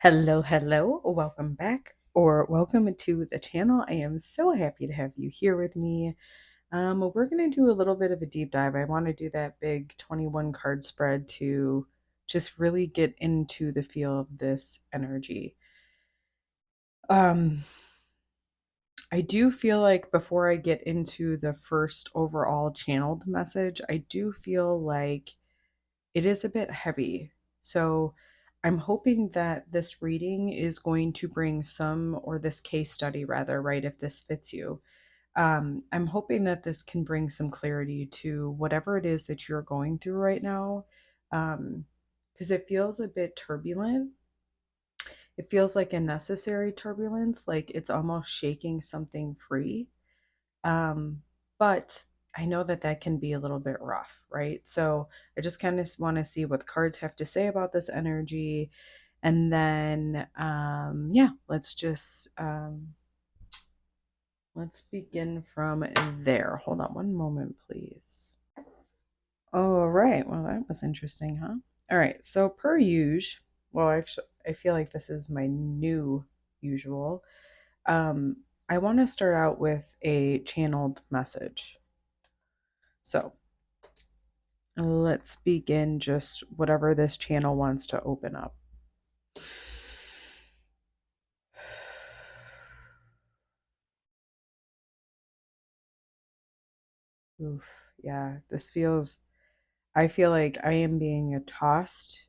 Hello, welcome back or welcome to the channel. I am so happy to have you here with me. We're going to do a little bit of a deep dive. I want to do that big 21 card spread to just really get into the feel of this energy. I do feel like before I get into the first overall channeled message, I do feel like it is a bit heavy. So I'm hoping that this reading is going to bring some, or this case study rather, right, if this fits you. I'm hoping that this can bring some clarity to whatever it is that you're going through right now. Because it feels a bit turbulent. It feels like a necessary turbulence, like it's almost shaking something free. But I know that that can be a little bit rough, right? So I just kind of want to see what the cards have to say about this energy. And then, yeah, let's begin from there. Hold on one moment, please. All right. Well, that was interesting, huh? All right. So per usual, well, actually, I feel like this is my new usual. Um, I want to start out with a channeled message. So let's begin just whatever this channel wants to open up. Oof, yeah, I feel like I am being tossed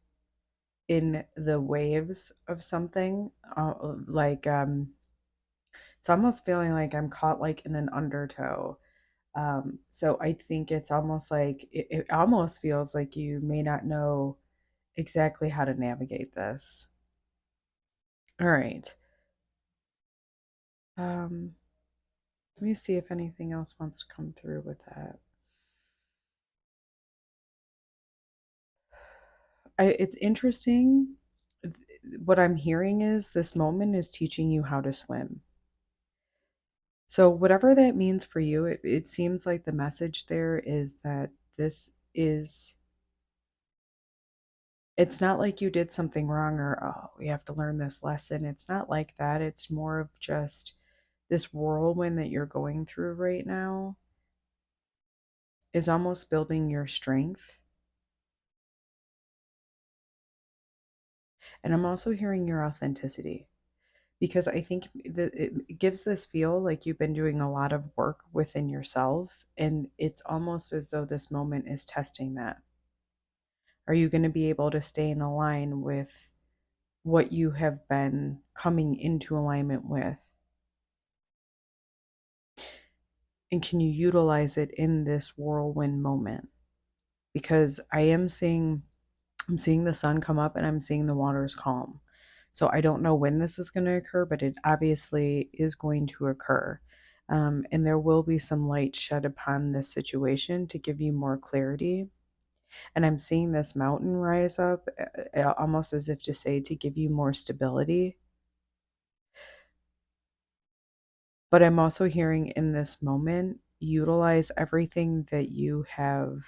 in the waves of something. It's almost feeling like I'm caught like in an undertow. So I think it's almost like it almost feels like you may not know exactly how to navigate this. All right. Let me see if anything else wants to come through with that. It's interesting. What I'm hearing is this moment is teaching you how to swim. So, whatever that means for you, it seems like the message there is that this is, it's not like you did something wrong or, oh, we have to learn this lesson. It's not like that. It's more of just this whirlwind that you're going through right now is almost building your strength. And I'm also hearing your authenticity, because I think that it gives this feel like you've been doing a lot of work within yourself, and it's almost as though this moment is testing that. Are you going to be able to stay in line with what you have been coming into alignment with? And can you utilize it in this whirlwind moment? Because I'm seeing the sun come up and I'm seeing the waters calm. So I don't know when this is going to occur, but it obviously is going to occur. And there will be some light shed upon this situation to give you more clarity. And I'm seeing this mountain rise up, almost as if to say, to give you more stability. But I'm also hearing in this moment, utilize everything that you have,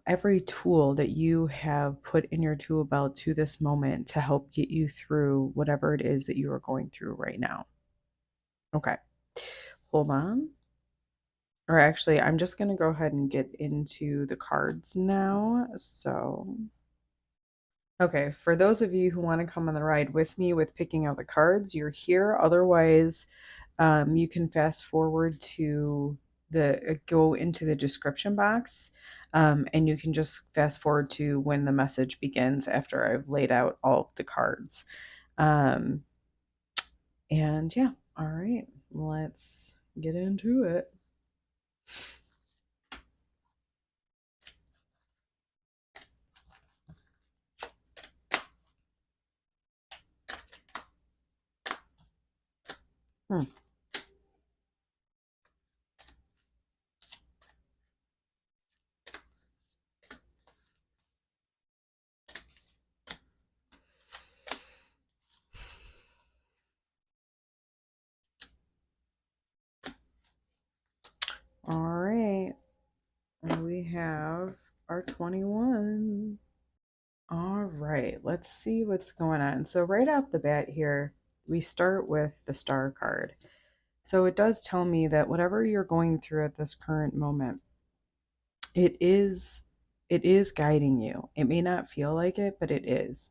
every tool that you have put in your tool belt to this moment to help get you through whatever it is that you are going through right now. Okay, hold on. Or actually, I'm just going to go ahead and get into the cards now. So, okay, for those of you who want to come on the ride with me with picking out the cards, you're here. Otherwise, you can fast forward to go into the description box, and you can just fast forward to when the message begins after I've laid out all of the cards. Um, and yeah, all right, let's get into it. Hmm. All right, and we have our 21. All right, let's see what's going on. So right off the bat here, we start with the Star card. So it does tell me that whatever you're going through at this current moment, it is it is guiding you. It may not feel like it, but it is.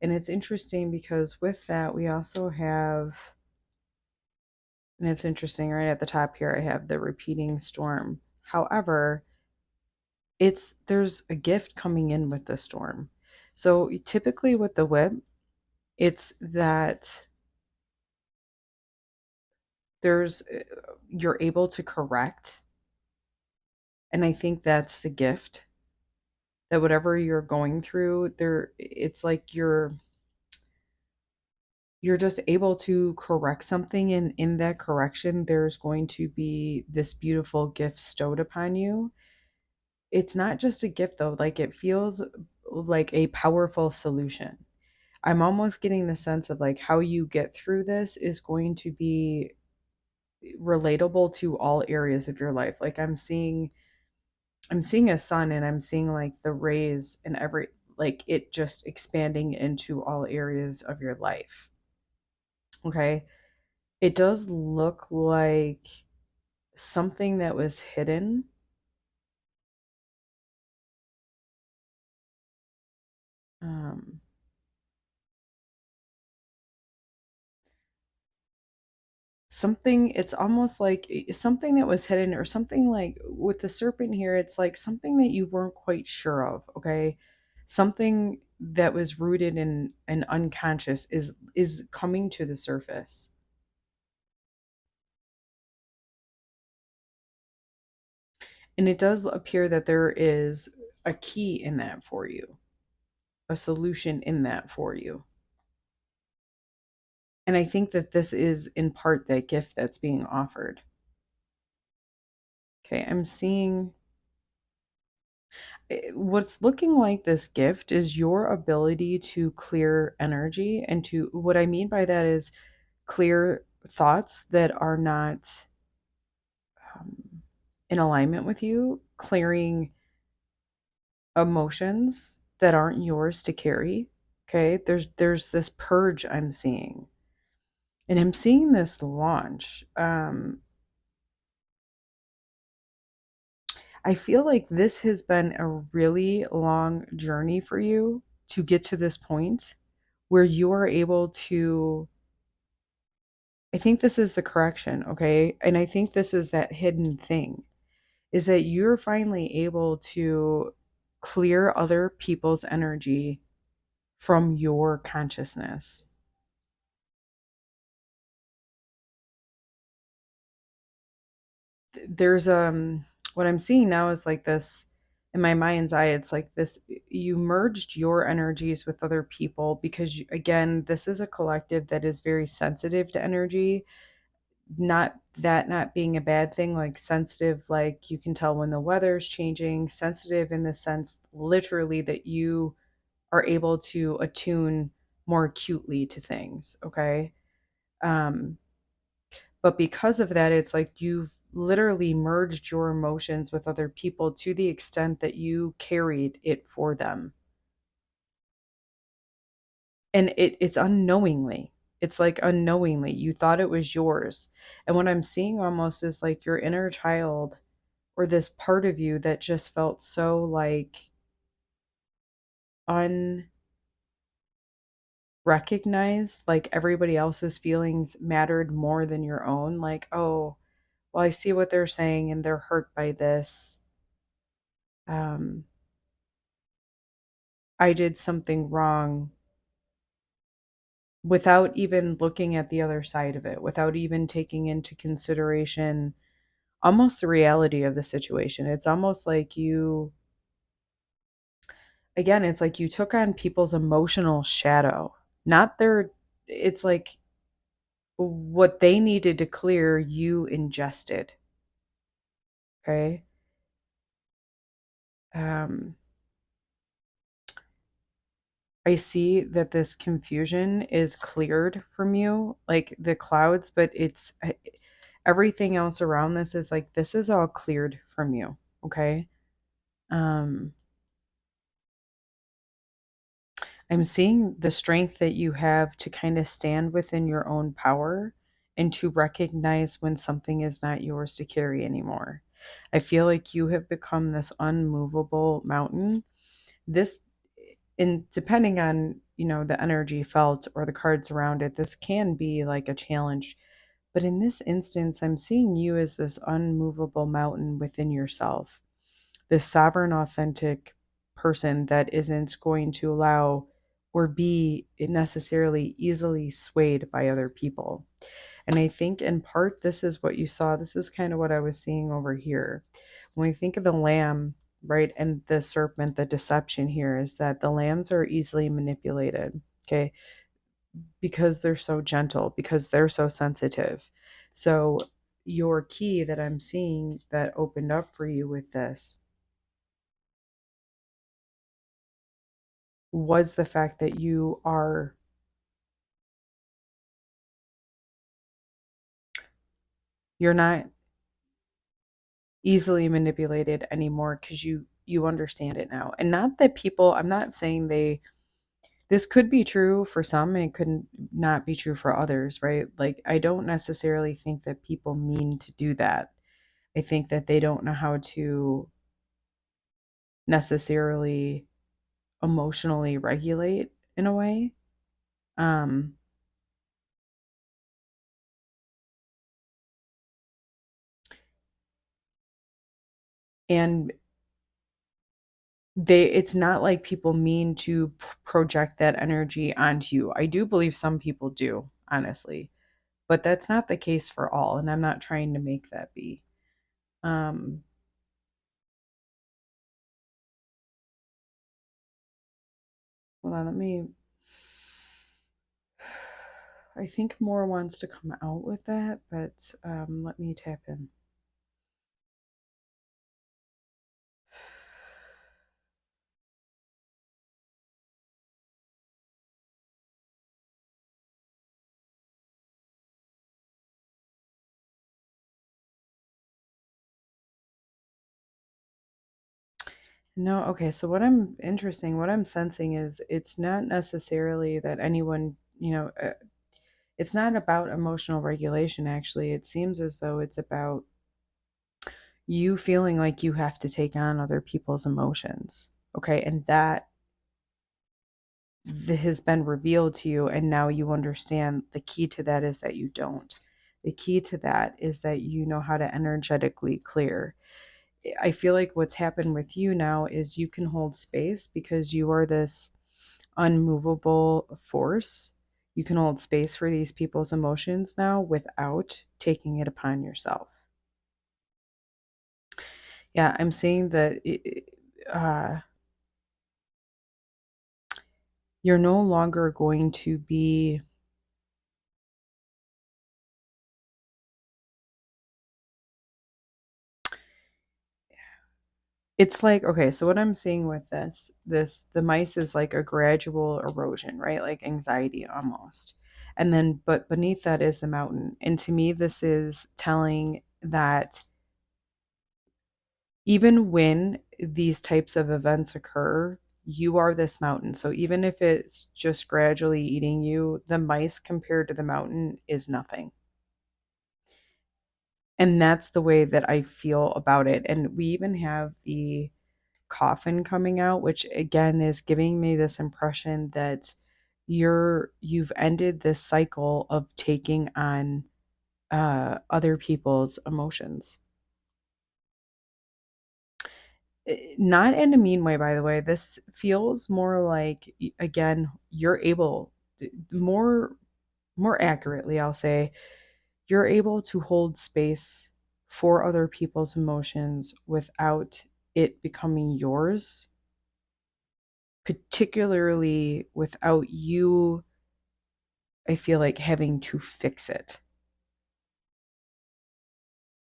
And it's interesting because with that, we also have, and it's interesting right at the top here, I have the repeating storm. However, there's a gift coming in with the storm. So typically with the whip, it's that you're able to correct. And I think that's the gift, that whatever you're going through, it's like you're just able to correct something, and in that correction there's going to be this beautiful gift stowed upon you. It's not just a gift though, like it feels like a powerful solution. I'm almost getting the sense of like how you get through this is going to be relatable to all areas of your life. Like I'm seeing a sun, and I'm seeing like the rays and every, like it just expanding into all areas of your life. Okay. It does look like something that was hidden. Um, Something, it's almost like something that was hidden, or something like with the serpent here, it's like something that you weren't quite sure of. Okay. Something that was rooted in an unconscious is coming to the surface. And it does appear that there is a key in that for you, a solution in that for you. And I think that this is in part that gift that's being offered. Okay, I'm seeing what's looking like this gift is your ability to clear energy. And to, what I mean by that is clear thoughts that are not um, in alignment with you, clearing emotions that aren't yours to carry. Okay, there's this purge I'm seeing, and I'm seeing this launch. I feel like this has been a really long journey for you to get to this point where you are able to. I think this is the correction, okay? And I think this is that hidden thing, is that you're finally able to clear other people's energy from your consciousness. There's what I'm seeing now is like this, in my mind's eye, it's like this, you merged your energies with other people because again, this is a collective that is very sensitive to energy. Not that not being a bad thing, like sensitive, like you can tell when the weather's changing, sensitive in the sense literally that you are able to attune more acutely to things. Okay. um but because of that, it's like you've literally merged your emotions with other people to the extent that you carried it for them. And it's unknowingly. It's like unknowingly. You thought it was yours. And what I'm seeing almost is like your inner child, or this part of you that just felt so like unrecognized, like everybody else's feelings mattered more than your own. Like, oh, well, I see what they're saying and they're hurt by this. Um, I did something wrong, without even looking at the other side of it, without even taking into consideration almost the reality of the situation. It's almost like you, again, it's like you took on people's emotional shadow, not their, it's like what they needed to clear, you ingested. Okay. Um, I see that this confusion is cleared from you, like the clouds, but everything else around this is like, this is all cleared from you. Okay. Um, I'm seeing the strength that you have to kind of stand within your own power and to recognize when something is not yours to carry anymore. I feel like you have become this unmovable mountain. This, in depending on, the energy felt or the cards around it, this can be like a challenge. But in this instance, I'm seeing you as this unmovable mountain within yourself, this sovereign, authentic person that isn't going to allow or be necessarily easily swayed by other people. And I think in part, this is what you saw. This is kind of what I was seeing over here. When we think of the lamb, right, and the serpent, the deception here is that the lambs are easily manipulated, okay, because they're so gentle, because they're so sensitive. So, your key that I'm seeing that opened up for you with this was the fact that you're not easily manipulated anymore because you understand it now. And not that people, I'm not saying this could be true for some and it could not be true for others, right? Like, I don't necessarily think that people mean to do that. I think that they don't know how to necessarily emotionally regulate in a way. Um, and it's not like people mean to project that energy onto you. I do believe some people do, honestly, but that's not the case for all. And I'm not trying to make that be. Um, Hold on, I think more wants to come out with that, but let me tap in. No, okay. So what I'm sensing is it's not necessarily that anyone, it's not about emotional regulation, actually. It seems as though it's about you feeling like you have to take on other people's emotions. Okay. And that has been revealed to you. And now you understand the key to that is that you don't. The key to that is that you know how to energetically clear. I feel like what's happened with you now is you can hold space because you are this unmovable force. You can hold space for these people's emotions now without taking it upon yourself. Yeah, I'm saying that you're no longer going to be. It's like, okay, so what I'm seeing with the mice is like a gradual erosion, right? Like anxiety almost. And then, but beneath that is the mountain. And to me, this is telling that even when these types of events occur, you are this mountain. So even if it's just gradually eating you, the mice compared to the mountain is nothing. And that's the way that I feel about it. And we even have the coffin coming out, which again is giving me this impression that you've ended this cycle of taking on other people's emotions. Not in a mean way, by the way. This feels more like, again, you're able more accurately, I'll say, you're able to hold space for other people's emotions without it becoming yours, particularly without you, I feel like, having to fix it.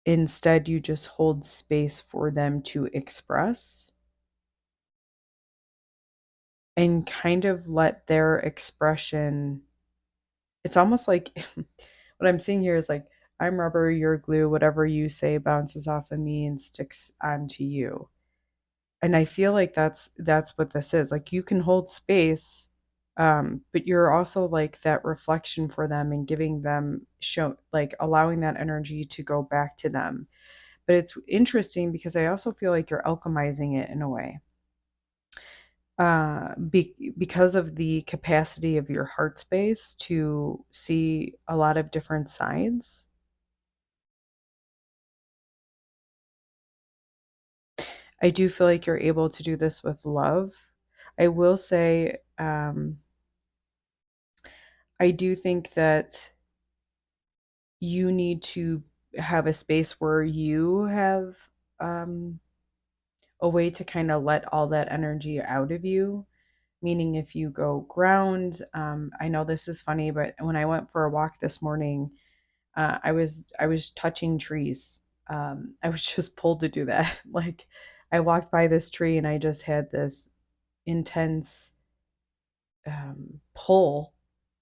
Instead, you just hold space for them to express and kind of let their expression. It's almost like what I'm seeing here is like, I'm rubber, you're glue, whatever you say bounces off of me and sticks onto you. And I feel like that's what this is. Like, you can hold space But you're also like that reflection for them and giving them like allowing that energy to go back to them. But it's interesting because I also feel like you're alchemizing it in a way. Because of the capacity of your heart space to see a lot of different sides. I do feel like you're able to do this with love. I will say, I do think that you need to have a space where you have um, a way to kind of let all that energy out of you. Meaning, if you go ground, I know this is funny, but when I went for a walk this morning, I was touching trees. I was just pulled to do that. Like, I walked by this tree and I just had this intense pull,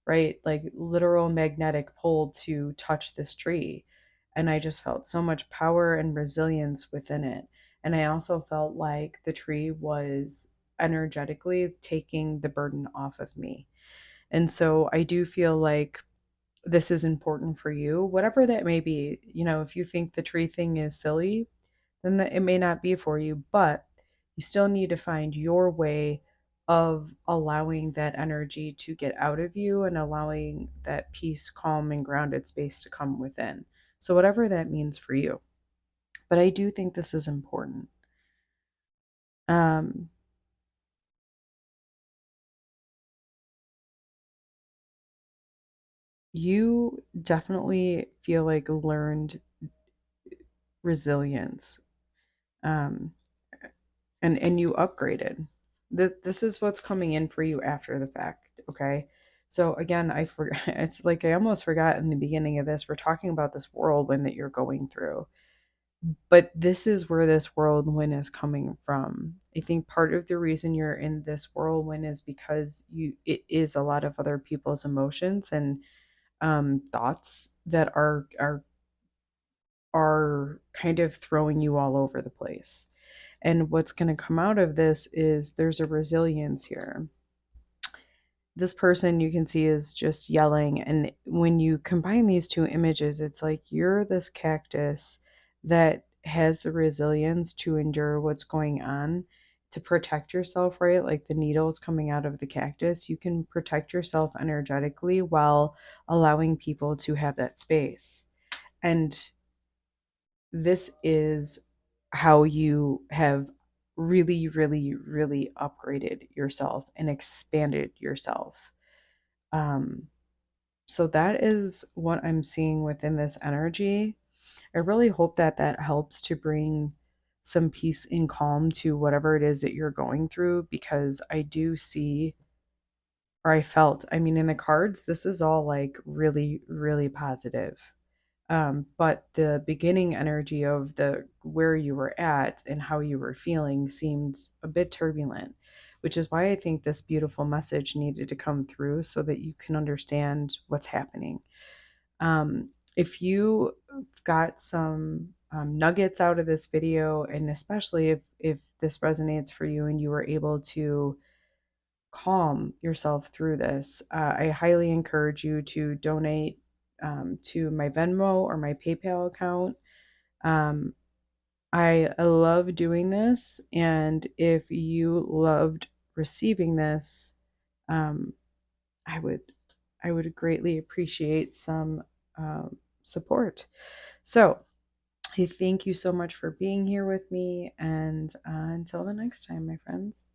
right? Like literal magnetic pull to touch this tree. And I just felt so much power and resilience within it. And I also felt like the tree was energetically taking the burden off of me. And so I do feel like this is important for you, whatever that may be. If you think the tree thing is silly, then it may not be for you, but you still need to find your way of allowing that energy to get out of you and allowing that peace, calm, and grounded space to come within. So, whatever that means for you. But I do think this is important. Um, you definitely feel like learned resilience. Um, and you upgraded. This is what's coming in for you after the fact, okay? So again, I forgot. It's like I almost forgot in the beginning of this. We're talking about this whirlwind that you're going through, but this is where this whirlwind is coming from. I think part of the reason you're in this whirlwind is because it is a lot of other people's emotions and thoughts that are kind of throwing you all over the place. And what's going to come out of this is there's a resilience here. This person you can see is just yelling. And when you combine these two images, it's like you're this cactus that has the resilience to endure what's going on, to protect yourself, right? Like the needles coming out of the cactus, you can protect yourself energetically while allowing people to have that space. And this is how you have really, really, really upgraded yourself and expanded yourself. Um, so that is what I'm seeing within this energy. I really hope that that helps to bring some peace and calm to whatever it is that you're going through, because I do see, or I felt, I mean, in the cards, this is all like really, really positive. But the beginning energy of the where you were at and how you were feeling seemed a bit turbulent, which is why I think this beautiful message needed to come through so that you can understand what's happening. If you got some nuggets out of this video, and especially if this resonates for you and you were able to calm yourself through this, I highly encourage you to donate to my Venmo or my PayPal account. Um, I love doing this, and if you loved receiving this, um, I would I would greatly appreciate some support. So I thank you so much for being here with me, and until the next time, my friends.